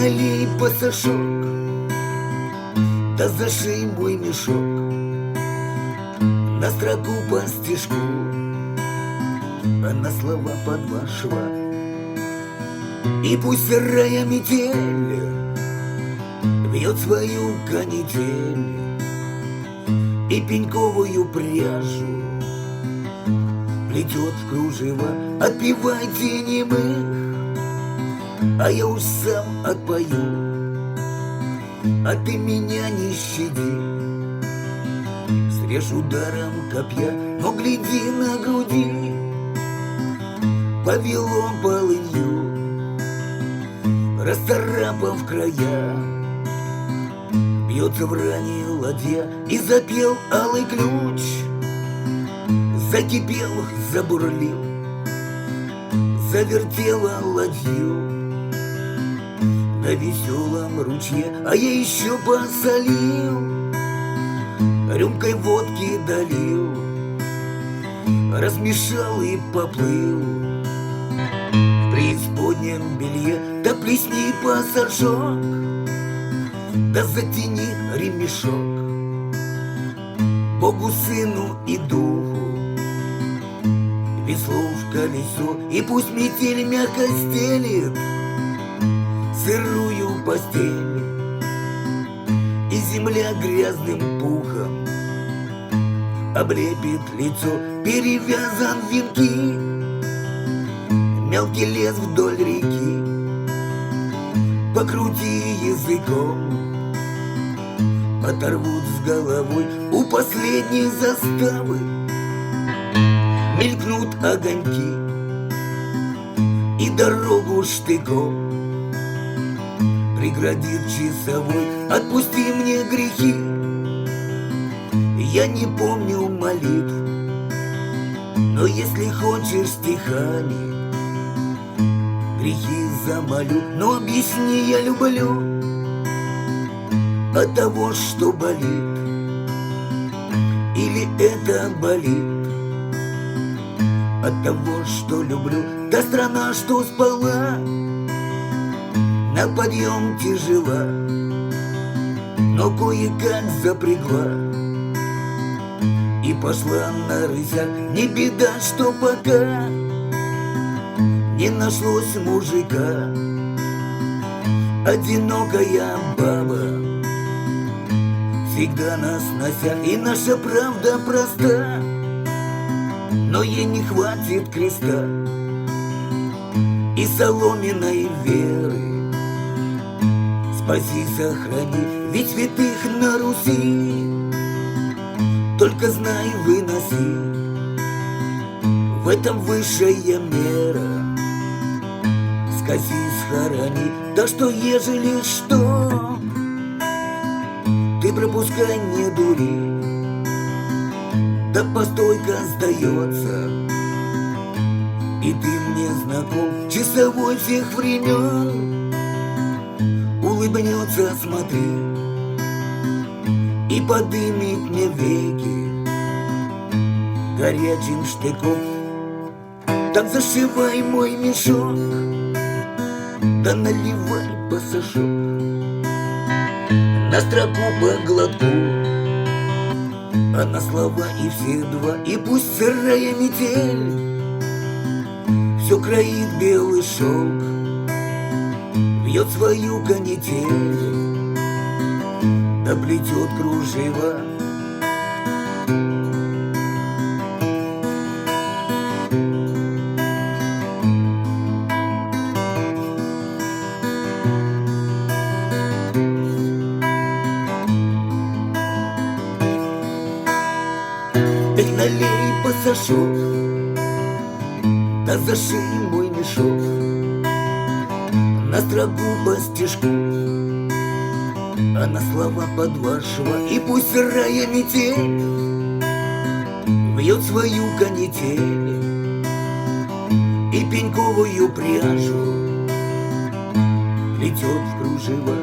налей пасашок, да зашей мой мешок на строку по стежку, а на слова по два шва. И пусть сырая метель вьет свою канитель и пеньковую пряжу плетет в кружево. Отпевайте немых, а я уж сам отпою, а ты меня не щади. Срежь ударом копья, но гляди на груди, повело полынью, расцарапав края. Бьется в ране ладья, и запел алый ключ, закипел, забурлил, завертела ладью на веселом ручье, а я еще посолил, рюмкой водки долил, размешал и поплыл в преисподнем белье. Да плесни пассажок, да затяни ремешок Богу, Сыну и Духу, весло в колесо, и пусть метель мягко стелит сырую постель, и земля грязным пухом облепит лицо. Перевязан венки, мелкий лес вдоль реки, покрути языком, оторвут с головой. У последней заставы мелькнут огоньки, и дорогу штыком преградит часовой. Отпусти мне грехи, я не помню молитв, но если хочешь стихами грехи замолю. Но объясни, я люблю от того, что болит, или это болит от того, что люблю. Та страна, что спала, на подъем тяжела, но кое-как запрягла и пошла на рысях. Не беда, что пока не нашлось мужика, одинокая баба всегда на сносях. И наша правда проста, но ей не хватит креста и соломенной веры. Спаси, сохрани, ведь святых на Руси только знай, выноси. В этом высшая мера, скази, схорони. Да что, ежели что, ты пропускай, не дури, да постойка сдается, и ты мне знаком. Часовой всех времен улыбнется, смотри, и подымет мне веки горячим штыком. Так зашивай мой мешок, да наливай пассажок на строку по глотку, а на слова и все два. И пусть сырая метель все кроит белый шелк, вьет свою канитель, да плетет кружева. Эх, налей пассажок, да зашей мой мешок на строку по стежку, а на слова по два шва. И пусть сырая метель вьет свою канитель и пеньковую пряжу плетет в кружева.